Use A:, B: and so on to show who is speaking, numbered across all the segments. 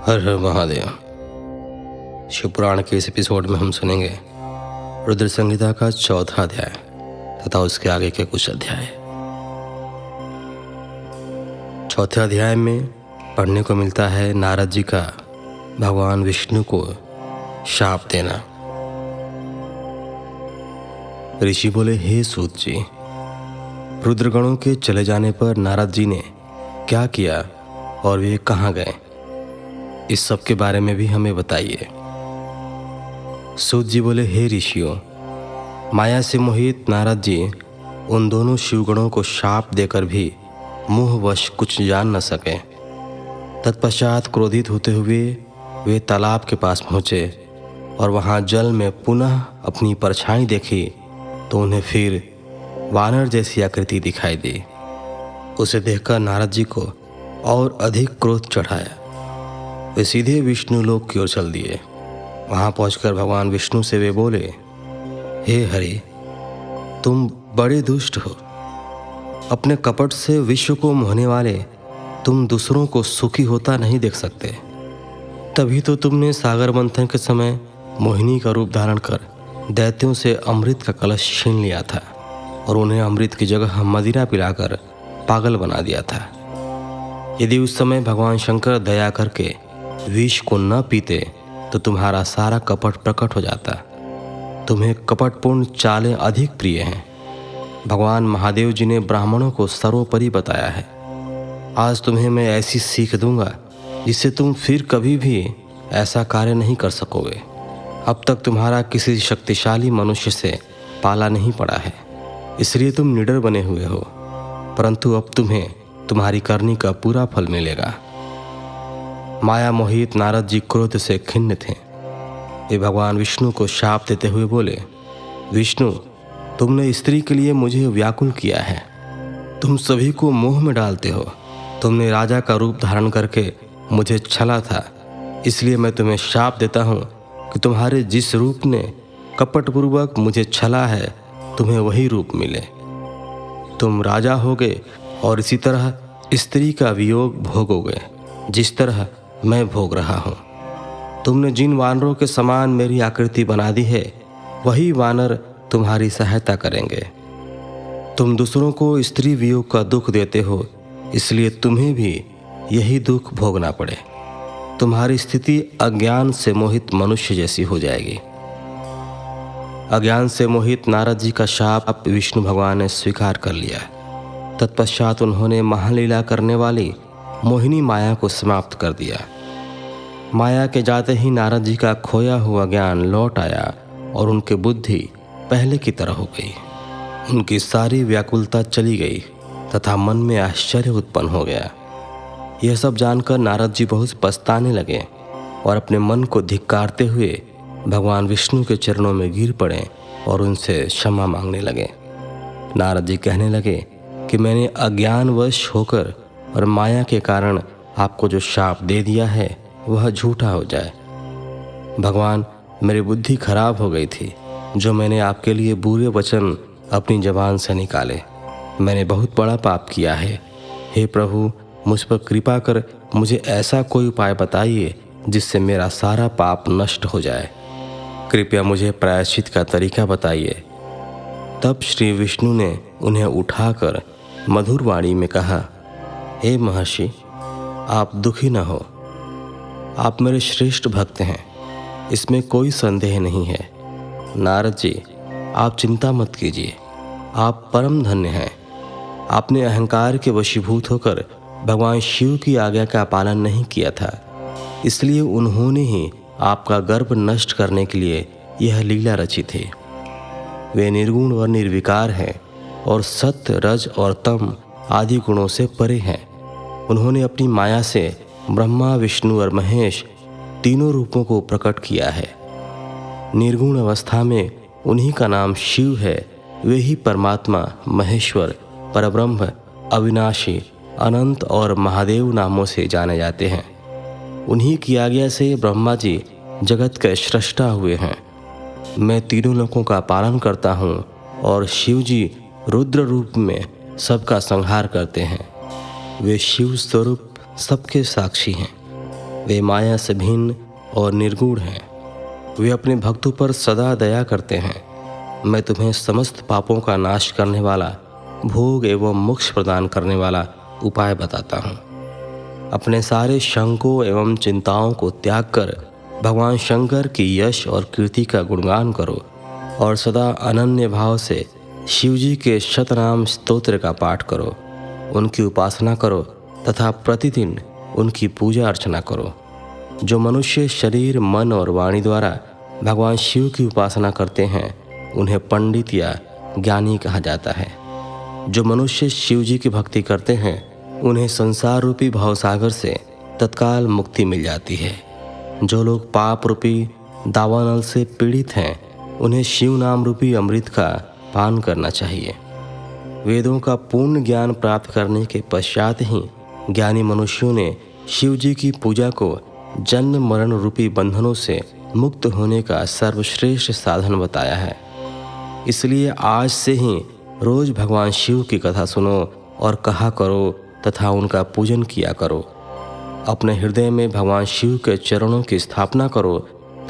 A: हर हर महादेव। शिव पुराण के इस एपिसोड में हम सुनेंगे रुद्र संहिता का चौथा अध्याय तथा उसके आगे के कुछ अध्याय। चौथे अध्याय में पढ़ने को मिलता है नारद जी का भगवान विष्णु को शाप देना। ऋषि बोले, हे सूत जी, रुद्रगणों के चले जाने पर नारद जी ने क्या किया और वे कहाँ गए, इस सब के बारे में भी हमें बताइए। सूत जी बोले, हे ऋषियों, माया से मोहित नारद जी उन दोनों शिवगणों को शाप देकर भी मोहवश कुछ जान न सके। तत्पश्चात क्रोधित होते हुए वे तालाब के पास पहुँचे और वहाँ जल में पुनः अपनी परछाई देखी तो उन्हें फिर वानर जैसी आकृति दिखाई दी। उसे देखकर नारद जी को और अधिक क्रोध चढ़ाया। वे सीधे विष्णु लोक की ओर चल दिए। वहाँ पहुंचकर भगवान विष्णु से वे बोले, हे हरि, तुम बड़े दुष्ट हो। अपने कपट से विश्व को मोहने वाले तुम दूसरों को सुखी होता नहीं देख सकते। तभी तो तुमने सागर मंथन के समय मोहिनी का रूप धारण कर दैत्यों से अमृत का कलश छीन लिया था और उन्हें अमृत की जगह मदिरा पिलाकर पागल बना दिया था। यदि उस समय भगवान शंकर दया करके विष को न पीते तो तुम्हारा सारा कपट प्रकट हो जाता। तुम्हें कपटपूर्ण चालें अधिक प्रिय हैं। भगवान महादेव जी ने ब्राह्मणों को सर्वोपरि बताया है। आज तुम्हें मैं ऐसी सीख दूंगा जिससे तुम फिर कभी भी ऐसा कार्य नहीं कर सकोगे। अब तक तुम्हारा किसी शक्तिशाली मनुष्य से पाला नहीं पड़ा है, इसलिए तुम निडर बने हुए हो, परंतु अब तुम्हें तुम्हारी करनी का पूरा फल मिलेगा। माया मोहित नारद जी क्रोध से खिन्न थे। वे भगवान विष्णु को शाप देते हुए बोले, विष्णु, तुमने स्त्री के लिए मुझे व्याकुल किया है। तुम सभी को मोह में डालते हो। तुमने राजा का रूप धारण करके मुझे छला था, इसलिए मैं तुम्हें शाप देता हूँ कि तुम्हारे जिस रूप ने कपटपूर्वक मुझे छला है, तुम्हें वही रूप मिले। तुम राजा होगे और इसी तरह स्त्री का वियोग भोगोगे जिस तरह मैं भोग रहा हूँ। तुमने जिन वानरों के समान मेरी आकृति बना दी है, वही वानर तुम्हारी सहायता करेंगे। तुम दूसरों को स्त्री वियोग का दुख देते हो, इसलिए तुम्हें भी यही दुख भोगना पड़े। तुम्हारी स्थिति अज्ञान से मोहित मनुष्य जैसी हो जाएगी। अज्ञान से मोहित नारद जी का शाप विष्णु भगवान ने स्वीकार कर लिया। तत्पश्चात उन्होंने महालीला करने वाली मोहिनी माया को समाप्त कर दिया। माया के जाते ही नारद जी का खोया हुआ ज्ञान लौट आया और उनकी बुद्धि पहले की तरह हो गई। उनकी सारी व्याकुलता चली गई तथा मन में आश्चर्य उत्पन्न हो गया। यह सब जानकर नारद जी बहुत पछताने लगे और अपने मन को धिक्कारते हुए भगवान विष्णु के चरणों में गिर पड़े और उनसे क्षमा मांगने लगे। नारद जी कहने लगे कि मैंने अज्ञानवश होकर और माया के कारण आपको जो शाप दे दिया है वह झूठा हो जाए। भगवान, मेरी बुद्धि खराब हो गई थी जो मैंने आपके लिए बुरे वचन अपनी जबान से निकाले। मैंने बहुत बड़ा पाप किया है। हे प्रभु, मुझ पर कृपा कर मुझे ऐसा कोई उपाय बताइए जिससे मेरा सारा पाप नष्ट हो जाए। कृपया मुझे प्रायश्चित का तरीका बताइए। तब श्री विष्णु ने उन्हें उठाकर मधुर वाणी में कहा, हे महर्षि, आप दुखी न हो। आप मेरे श्रेष्ठ भक्त हैं, इसमें कोई संदेह नहीं है। नारद जी, आप चिंता मत कीजिए। आप परम धन्य हैं। आपने अहंकार के वशीभूत होकर भगवान शिव की आज्ञा का पालन नहीं किया था, इसलिए उन्होंने ही आपका गर्भ नष्ट करने के लिए यह लीला रची थी। वे निर्गुण और निर्विकार हैं और सत्य, रज और तम आदि गुणों से परे हैं। उन्होंने अपनी माया से ब्रह्मा, विष्णु और महेश तीनों रूपों को प्रकट किया है। निर्गुण अवस्था में उन्हीं का नाम शिव है। वे ही परमात्मा, महेश्वर, परब्रह्म, अविनाशी, अनंत और महादेव नामों से जाने जाते हैं। उन्हीं की आज्ञा से ब्रह्मा जी जगत के सृष्टा हुए हैं। मैं तीनों लोकों का पालन करता हूँ और शिव जी रुद्र रूप में सबका संहार करते हैं। वे शिव स्वरूप सबके साक्षी हैं। वे माया से भिन्न और निर्गुण हैं। वे अपने भक्तों पर सदा दया करते हैं। मैं तुम्हें समस्त पापों का नाश करने वाला, भोग एवं मोक्ष प्रदान करने वाला उपाय बताता हूँ। अपने सारे शंकों एवं चिंताओं को त्याग कर भगवान शंकर की यश और कीर्ति का गुणगान करो और सदा अनन्य भाव से शिवजी के शतनाम स्तोत्र का पाठ करो, उनकी उपासना करो तथा प्रतिदिन उनकी पूजा अर्चना करो। जो मनुष्य शरीर, मन और वाणी द्वारा भगवान शिव की उपासना करते हैं उन्हें पंडित या ज्ञानी कहा जाता है। जो मनुष्य शिव जी की भक्ति करते हैं उन्हें संसार रूपी भवसागर से तत्काल मुक्ति मिल जाती है। जो लोग पाप रूपी दावानल से पीड़ित हैं उन्हें शिव नाम रूपी अमृत का पान करना चाहिए। वेदों का पूर्ण ज्ञान प्राप्त करने के पश्चात ही ज्ञानी मनुष्यों ने शिव जी की पूजा को जन्म मरण रूपी बंधनों से मुक्त होने का सर्वश्रेष्ठ साधन बताया है। इसलिए आज से ही रोज भगवान शिव की कथा सुनो और कहा करो तथा उनका पूजन किया करो। अपने हृदय में भगवान शिव के चरणों की स्थापना करो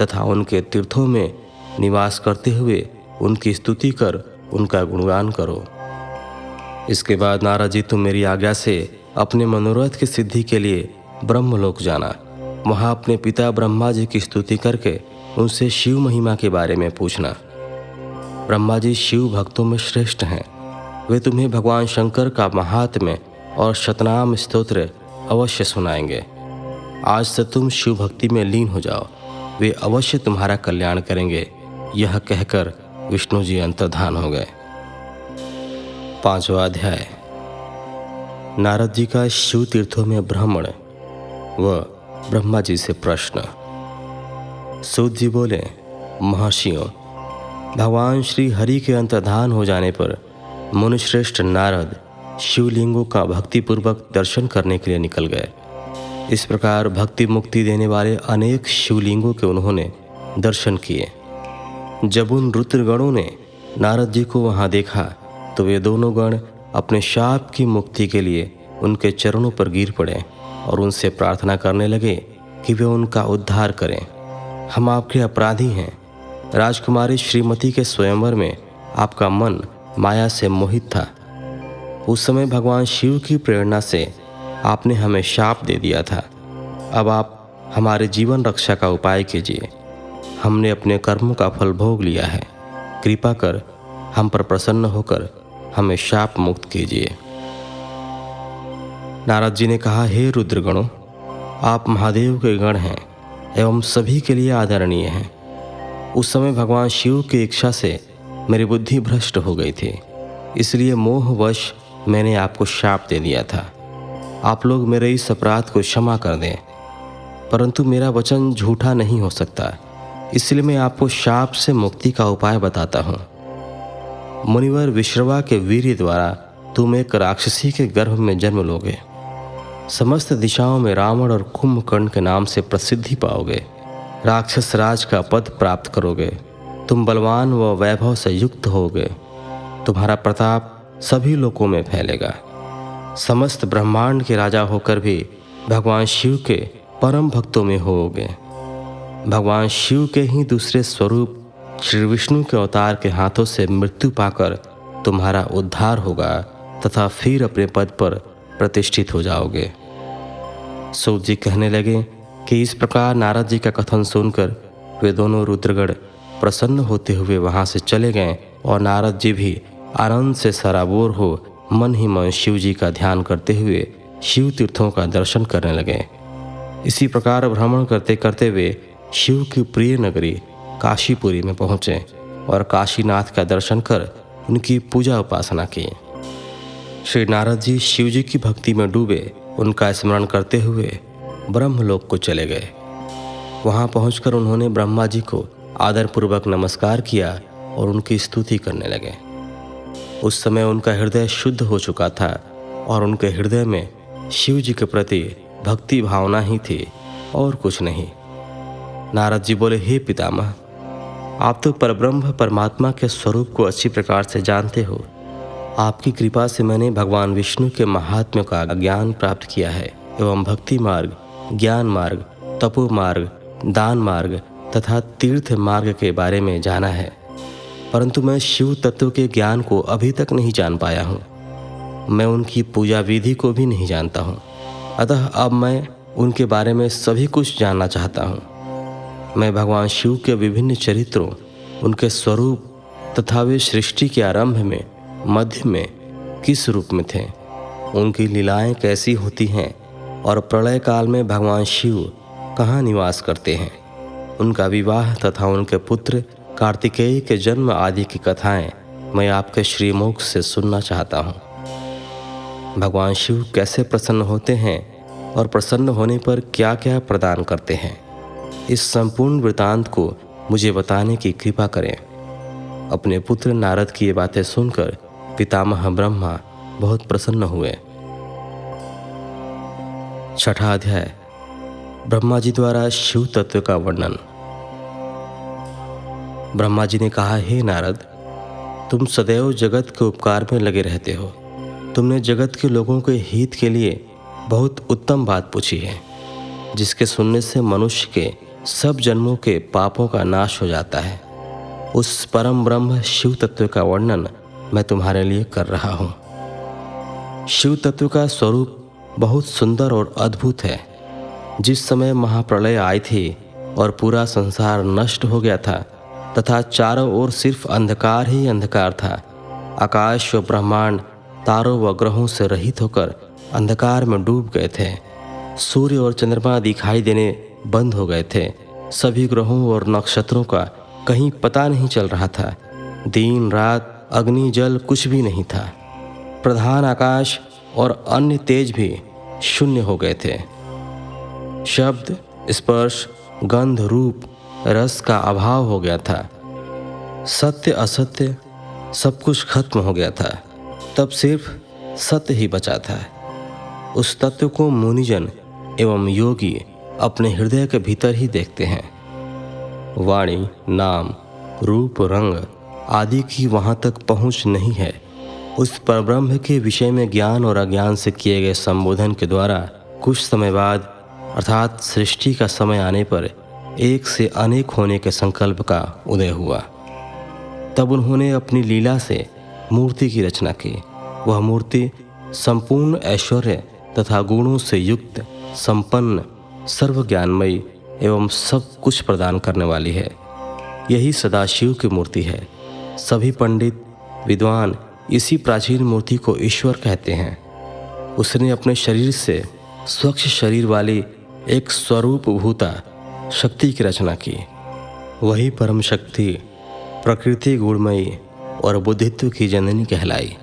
A: तथा उनके तीर्थों में निवास करते हुए उनकी स्तुति कर उनका गुणगान करो। इसके बाद नारद जी, तुम मेरी आज्ञा से अपने मनोरथ की सिद्धि के लिए ब्रह्मलोक जाना। वहाँ अपने पिता ब्रह्मा जी की स्तुति करके उनसे शिव महिमा के बारे में पूछना। ब्रह्मा जी शिव भक्तों में श्रेष्ठ हैं। वे तुम्हें भगवान शंकर का महात्म्य और शतनाम स्तोत्र अवश्य सुनाएंगे। आज से तुम शिव भक्ति में लीन हो जाओ, वे अवश्य तुम्हारा कल्याण करेंगे। यह कहकर विष्णु जी अंतर्धान हो गए। 5वां अध्याय। नारद जी का शिव तीर्थों में भ्रमण व ब्रह्मा जी से प्रश्न। सूत जी बोले, महर्षियों, भगवान श्री हरि के अंतर्धान हो जाने पर मुनिश्रेष्ठ नारद शिवलिंगों का भक्तिपूर्वक दर्शन करने के लिए निकल गए। इस प्रकार भक्ति मुक्ति देने वाले अनेक शिवलिंगों के उन्होंने दर्शन किए। जब उन रुद्रगणों ने नारद जी को वहां देखा तो वे दोनों गण अपने शाप की मुक्ति के लिए उनके चरणों पर गिर पड़े और उनसे प्रार्थना करने लगे कि वे उनका उद्धार करें। हम आपके अपराधी हैं। राजकुमारी श्रीमती के स्वयंवर में आपका मन माया से मोहित था। उस समय भगवान शिव की प्रेरणा से आपने हमें शाप दे दिया था। अब आप हमारे जीवन रक्षा का उपाय कीजिए। हमने अपने कर्मों का फल भोग लिया है। कृपा कर हम पर प्रसन्न होकर हमें शाप मुक्त कीजिए। नारद जी ने कहा, हे रुद्रगणों, आप महादेव के गण हैं एवं सभी के लिए आदरणीय हैं। उस समय भगवान शिव की इच्छा से मेरी बुद्धि भ्रष्ट हो गई थी, इसलिए मोहवश मैंने आपको शाप दे दिया था। आप लोग मेरे इस अपराध को क्षमा कर दें। परंतु मेरा वचन झूठा नहीं हो सकता, इसलिए मैं आपको शाप से मुक्ति का उपाय बताता हूँ। मुनिवर विश्रवा के वीर्य द्वारा तुम एक राक्षसी के गर्भ में जन्म लोगे। समस्त दिशाओं में रावण और कुंभकर्ण के नाम से प्रसिद्धि पाओगे। राक्षस राज का पद प्राप्त करोगे। तुम बलवान व वैभव से युक्त होगे। तुम्हारा प्रताप सभी लोकों में फैलेगा। समस्त ब्रह्मांड के राजा होकर भी भगवान शिव के परम भक्तों में होगे। भगवान शिव के ही दूसरे स्वरूप श्री विष्णु के अवतार के हाथों से मृत्यु पाकर तुम्हारा उद्धार होगा तथा फिर अपने पद पर प्रतिष्ठित हो जाओगे। सूत जी कहने लगे कि इस प्रकार नारद जी का कथन सुनकर वे दोनों रुद्रगण प्रसन्न होते हुए वहां से चले गए और नारद जी भी आनंद से सराबोर हो मन ही मन शिव जी का ध्यान करते हुए शिव तीर्थों का दर्शन करने लगे। इसी प्रकार भ्रमण करते करते वे शिव की प्रिय नगरी काशीपुरी में पहुँचे और काशीनाथ का दर्शन कर उनकी पूजा उपासना की। श्री नारद जी शिव जी की भक्ति में डूबे उनका स्मरण करते हुए ब्रह्मलोक को चले गए। वहां पहुंचकर उन्होंने ब्रह्मा जी को आदरपूर्वक नमस्कार किया और उनकी स्तुति करने लगे। उस समय उनका हृदय शुद्ध हो चुका था और उनके हृदय में शिव जी के प्रति भक्ति भावना ही थी और कुछ नहीं। नारद जी बोले, हे पितामह, आप तो परब्रह्म परमात्मा के स्वरूप को अच्छी प्रकार से जानते हो। आपकी कृपा से मैंने भगवान विष्णु के महात्म्य का ज्ञान प्राप्त किया है एवं भक्ति मार्ग, ज्ञान मार्ग तपो मार्ग, दान मार्ग तथा तीर्थ मार्ग के बारे में जाना है, परंतु मैं शिव तत्व के ज्ञान को अभी तक नहीं जान पाया हूँ। मैं उनकी पूजा विधि को भी नहीं जानता हूँ। अतः अब मैं उनके बारे में सभी कुछ जानना चाहता हूँ। मैं भगवान शिव के विभिन्न चरित्रों, उनके स्वरूप तथा वे सृष्टि के आरंभ में, मध्य में किस रूप में थे, उनकी लीलाएं कैसी होती हैं और प्रलय काल में भगवान शिव कहाँ निवास करते हैं, उनका विवाह तथा उनके पुत्र कार्तिकेय के जन्म आदि की कथाएं मैं आपके श्रीमुख से सुनना चाहता हूँ। भगवान शिव कैसे प्रसन्न होते हैं और प्रसन्न होने पर क्या क्या प्रदान करते हैं, इस संपूर्ण वृतांत को मुझे बताने की कृपा करें। अपने पुत्र नारद की ये बातें सुनकर पितामह ब्रह्मा बहुत प्रसन्न हुए। छठा अध्याय, ब्रह्मा जी द्वारा शिव तत्व का वर्णन। ब्रह्मा जी ने कहा, हे नारद, तुम सदैव जगत के उपकार में लगे रहते हो। तुमने जगत के लोगों के हित के लिए बहुत उत्तम बात पूछी है, जिसके सुनने से मनुष्य के सब जन्मों के पापों का नाश हो जाता है। उस परम ब्रह्म शिव तत्व का वर्णन मैं तुम्हारे लिए कर रहा हूँ। शिव तत्व का स्वरूप बहुत सुंदर और अद्भुत है। जिस समय महाप्रलय आई थी और पूरा संसार नष्ट हो गया था तथा चारों ओर सिर्फ अंधकार ही अंधकार था, आकाश व ब्रह्मांड तारों व ग्रहों से रहित होकर अंधकार में डूब गए थे। सूर्य और चंद्रमा दिखाई देने बंद हो गए थे। सभी ग्रहों और नक्षत्रों का कहीं पता नहीं चल रहा था। दिन रात, अग्नि जल कुछ भी नहीं था। प्रधान आकाश और अन्य तेज भी शून्य हो गए थे। शब्द, स्पर्श, गंध, रूप, रस का अभाव हो गया था। सत्य असत्य सब कुछ खत्म हो गया था। तब सिर्फ सत्य ही बचा था। उस तत्व को मुनिजन एवं योगी अपने हृदय के भीतर ही देखते हैं। वाणी, नाम, रूप, रंग आदि की वहाँ तक पहुँच नहीं है। उस परब्रह्म के विषय में ज्ञान और अज्ञान से किए गए संबोधन के द्वारा कुछ समय बाद, अर्थात सृष्टि का समय आने पर एक से अनेक होने के संकल्प का उदय हुआ। तब उन्होंने अपनी लीला से मूर्ति की रचना की। वह मूर्ति संपूर्ण ऐश्वर्य तथा गुणों से युक्त, संपन्न, सर्वज्ञानमयी एवं सब कुछ प्रदान करने वाली है। यही सदाशिव की मूर्ति है। सभी पंडित विद्वान इसी प्राचीन मूर्ति को ईश्वर कहते हैं। उसने अपने शरीर से स्वच्छ शरीर वाली एक स्वरूप भूता शक्ति की रचना की। वही परम शक्ति प्रकृति गुणमयी और बुद्धित्व की जननी कहलाई।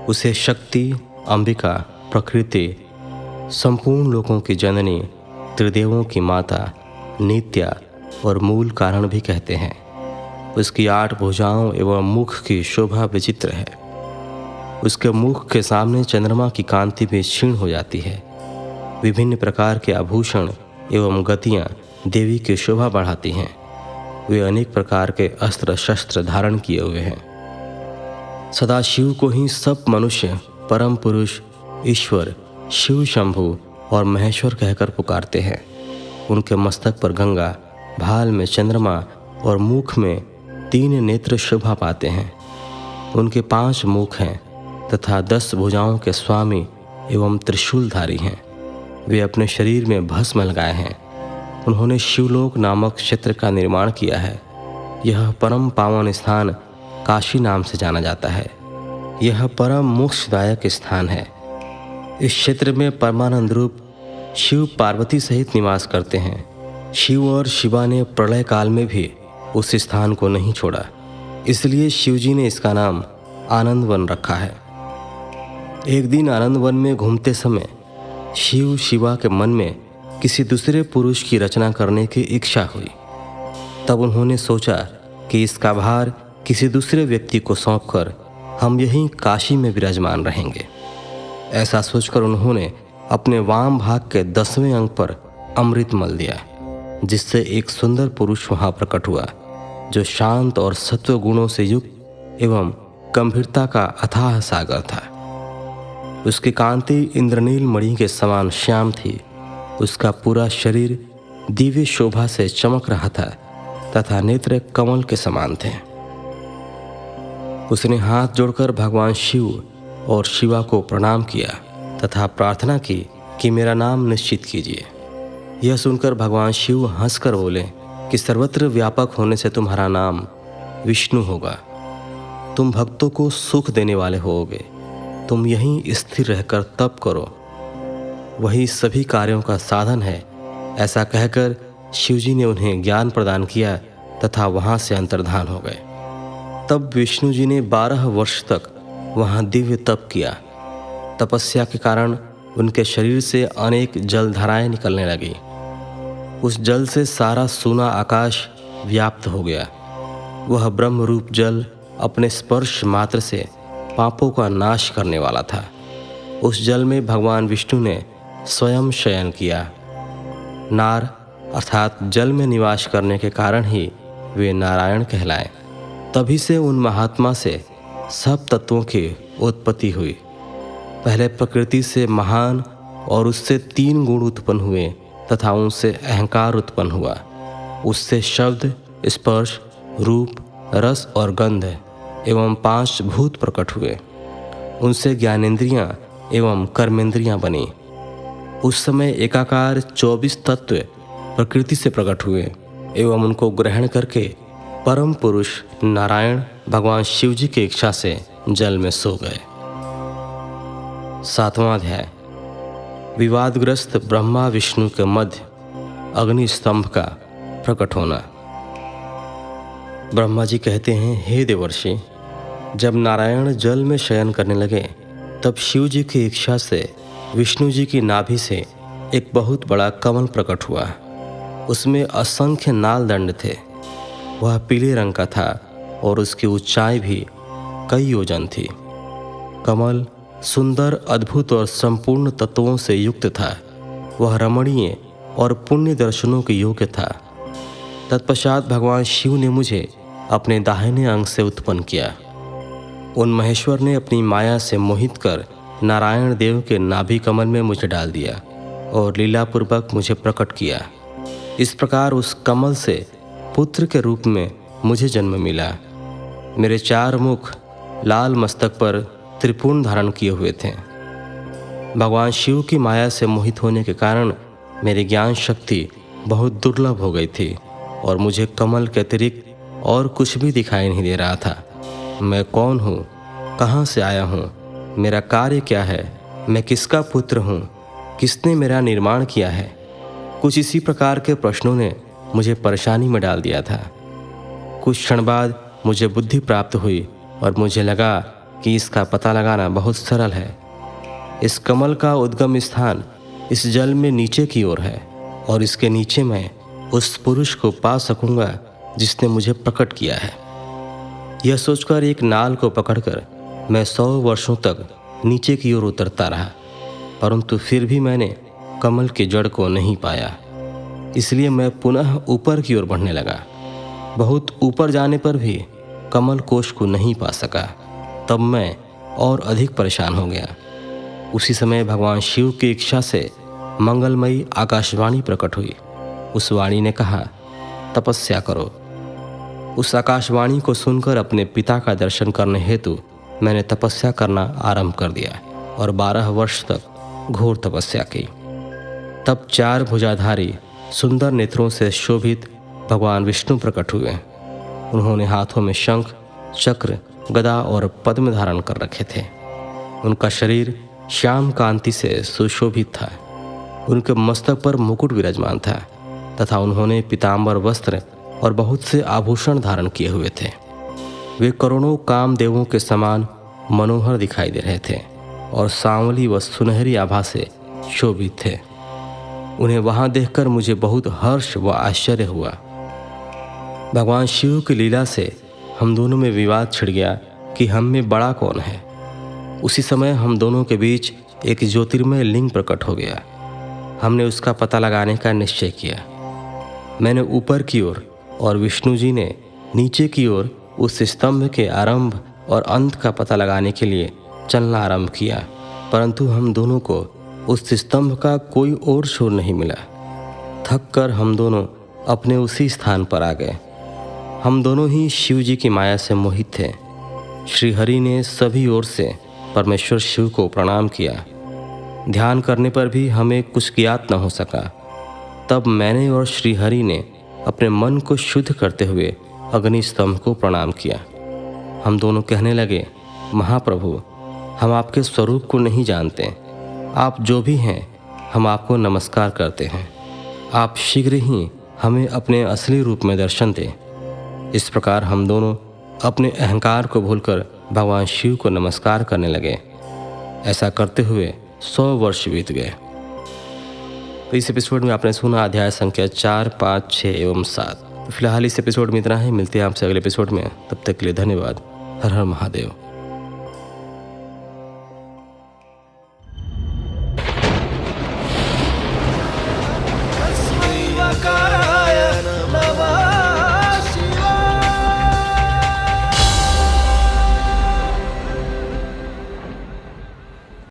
A: उसे शक्ति, अंबिका, प्रकृति, संपूर्ण लोकों की जननी, त्रिदेवों की माता, नित्या और मूल कारण भी कहते हैं। उसकी 8 भुजाओं एवं मुख की शोभा विचित्र है। उसके मुख के सामने चंद्रमा की कांति भी क्षीण हो जाती है। विभिन्न प्रकार के आभूषण एवं गतियाँ देवी की शोभा बढ़ाती हैं। वे अनेक प्रकार के अस्त्र शस्त्र धारण किए हुए हैं। सदाशिव को ही सब मनुष्य परम पुरुष, ईश्वर, शिव शंभु और महेश्वर कहकर पुकारते हैं। उनके मस्तक पर गंगा, भाल में चंद्रमा और मुख में 3 नेत्र शोभा पाते हैं। उनके 5 मुख हैं तथा 10 भुजाओं के स्वामी एवं त्रिशूलधारी हैं। वे अपने शरीर में भस्म लगाए हैं। उन्होंने शिवलोक नामक क्षेत्र का निर्माण किया है। यह परम पावन स्थान काशी नाम से जाना जाता है। यह परम मोक्षदायक स्थान है। इस क्षेत्र में परमानंद रूप शिव पार्वती सहित निवास करते हैं। शिव और शिवा ने प्रलय काल में भी उस स्थान को नहीं छोड़ा, इसलिए शिवजी ने इसका नाम आनंद वन रखा है। एक दिन आनंद वन में घूमते समय शिव शिवा के मन में किसी दूसरे पुरुष की रचना करने की इच्छा हुई। तब उन्होंने सोचा कि इसका भार किसी दूसरे व्यक्ति को सौंपकर हम यहीं काशी में विराजमान रहेंगे। ऐसा सोचकर उन्होंने अपने वाम भाग के 10वें अंग पर अमृत मल दिया, जिससे एक सुंदर पुरुष वहाँ प्रकट हुआ, जो शांत और सत्व गुणों से युक्त एवं गंभीरता का अथाह सागर था। उसकी कांति इंद्रनील मणि के समान श्याम थी। उसका पूरा शरीर दिव्य शोभा से चमक रहा था तथा नेत्र कमल के समान थे। उसने हाथ जोड़कर भगवान शिव और शिवा को प्रणाम किया तथा प्रार्थना की कि मेरा नाम निश्चित कीजिए। यह सुनकर भगवान शिव हंसकर बोले कि सर्वत्र व्यापक होने से तुम्हारा नाम विष्णु होगा। तुम भक्तों को सुख देने वाले होगे। तुम यहीं स्थिर रहकर तप करो, वही सभी कार्यों का साधन है। ऐसा कहकर शिवजी ने उन्हें ज्ञान प्रदान किया तथा वहाँ से अंतर्धान हो गए। तब विष्णु जी ने 12 वर्ष तक वहाँ दिव्य तप किया। तपस्या के कारण उनके शरीर से अनेक जलधाराएं निकलने लगी। उस जल से सारा सूना आकाश व्याप्त हो गया। वह ब्रह्म रूप जल अपने स्पर्श मात्र से पापों का नाश करने वाला था। उस जल में भगवान विष्णु ने स्वयं शयन किया। नार अर्थात जल में निवास करने के कारण ही वे नारायण कहलाए। तभी से उन महात्मा से सब तत्वों की उत्पत्ति हुई। पहले प्रकृति से महान और उससे 3 गुण उत्पन्न हुए तथा उनसे अहंकार उत्पन्न हुआ। उससे शब्द, स्पर्श, रूप, रस और गंध एवं 5 भूत प्रकट हुए। उनसे ज्ञानेंद्रियां एवं कर्मेंद्रियां बनी। उस समय एकाकार 24 तत्व प्रकृति से प्रकट हुए एवं उनको ग्रहण करके परम पुरुष नारायण भगवान शिव जी की इच्छा से जल में सो गए। 7वां अध्याय। विवादग्रस्त ब्रह्मा विष्णु के मध्य अग्नि स्तंभ का प्रकट होना। ब्रह्मा जी कहते हैं, हे देवर्षि, जब नारायण जल में शयन करने लगे तब शिव जी की इच्छा से विष्णु जी की नाभि से एक बहुत बड़ा कमल प्रकट हुआ। उसमें असंख्य नाल दंड थे। वह पीले रंग का था और उसकी ऊंचाई भी कई योजन थी। कमल सुंदर, अद्भुत और संपूर्ण तत्वों से युक्त था। वह रमणीय और पुण्य दर्शनों के योग्य था। तत्पश्चात भगवान शिव ने मुझे अपने दाहिने अंग से उत्पन्न किया। उन महेश्वर ने अपनी माया से मोहित कर नारायण देव के नाभि कमल में मुझे डाल दिया और लीलापूर्वक मुझे प्रकट किया। इस प्रकार उस कमल से पुत्र के रूप में मुझे जन्म मिला। मेरे 4 मुख लाल मस्तक पर त्रिपुण धारण किए हुए थे। भगवान शिव की माया से मोहित होने के कारण मेरी ज्ञान शक्ति बहुत दुर्लभ हो गई थी और मुझे कमल के अतिरिक्त और कुछ भी दिखाई नहीं दे रहा था। मैं कौन हूँ, कहाँ से आया हूँ, मेरा कार्य क्या है, मैं किसका पुत्र हूँ, किसने मेरा निर्माण किया है। कुछ इसी प्रकार के प्रश्नों ने मुझे परेशानी में डाल दिया था। कुछ क्षण बाद मुझे बुद्धि प्राप्त हुई और मुझे लगा कि इसका पता लगाना बहुत सरल है। इस कमल का उद्गम स्थान इस जल में नीचे की ओर है और इसके नीचे मैं उस पुरुष को पा सकूंगा जिसने मुझे प्रकट किया है। यह सोचकर एक नाल को पकड़कर मैं 100 वर्षों तक नीचे की ओर उतरता रहा, परंतु फिर भी मैंने कमल की जड़ को नहीं पाया। इसलिए मैं पुनः ऊपर की ओर बढ़ने लगा। बहुत ऊपर जाने पर भी कमल कोश को नहीं पा सका। तब मैं और अधिक परेशान हो गया। उसी समय भगवान शिव की इच्छा से मंगलमयी आकाशवाणी प्रकट हुई। उस वाणी ने कहा, तपस्या करो। उस आकाशवाणी को सुनकर अपने पिता का दर्शन करने हेतु मैंने तपस्या करना आरंभ कर दिया और 12 वर्ष तक घोर तपस्या की। तब 4 भुजाधारी सुंदर नेत्रों से शोभित भगवान विष्णु प्रकट हुए। उन्होंने हाथों में शंख, चक्र, गदा और पद्म धारण कर रखे थे। उनका शरीर श्याम कांति से सुशोभित था। उनके मस्तक पर मुकुट विराजमान था तथा उन्होंने पीताम्बर वस्त्र और बहुत से आभूषण धारण किए हुए थे। वे करोड़ों कामदेवों के समान मनोहर दिखाई दे रहे थे और सांवली व सुनहरी आभा से शोभित थे। उन्हें वहां देखकर मुझे बहुत हर्ष व आश्चर्य हुआ। भगवान शिव की लीला से हम दोनों में विवाद छिड़ गया कि हम में बड़ा कौन है। उसी समय हम दोनों के बीच एक ज्योतिर्मय लिंग प्रकट हो गया। हमने उसका पता लगाने का निश्चय किया। मैंने ऊपर की ओर और विष्णु जी ने नीचे की ओर उस स्तंभ के आरंभ और अंत का पता लगाने के लिए चलना आरंभ किया, परंतु हम दोनों को उस स्तंभ का कोई और छोर नहीं मिला। थक कर हम दोनों अपने उसी स्थान पर आ गए। हम दोनों ही शिव जी की माया से मोहित थे। श्री हरि ने सभी ओर से परमेश्वर शिव को प्रणाम किया। ध्यान करने पर भी हमें कुछ ज्ञात न हो सका। तब मैंने और श्री हरि ने अपने मन को शुद्ध करते हुए अग्नि स्तंभ को प्रणाम किया। हम दोनों कहने लगे, महाप्रभु, हम आपके स्वरूप को नहीं जानते। आप जो भी हैं, हम आपको नमस्कार करते हैं। आप शीघ्र ही हमें अपने असली रूप में दर्शन दें। इस प्रकार हम दोनों अपने अहंकार को भूलकर भगवान शिव को नमस्कार करने लगे। ऐसा करते हुए 100 वर्ष बीत गए। तो इस एपिसोड में आपने सुना अध्याय संख्या 4, 5, 6 एवं 7। तो फिलहाल इस एपिसोड में इतना ही। मिलते हैं आपसे अगले एपिसोड में। तब तक के लिए धन्यवाद। हर हर महादेव।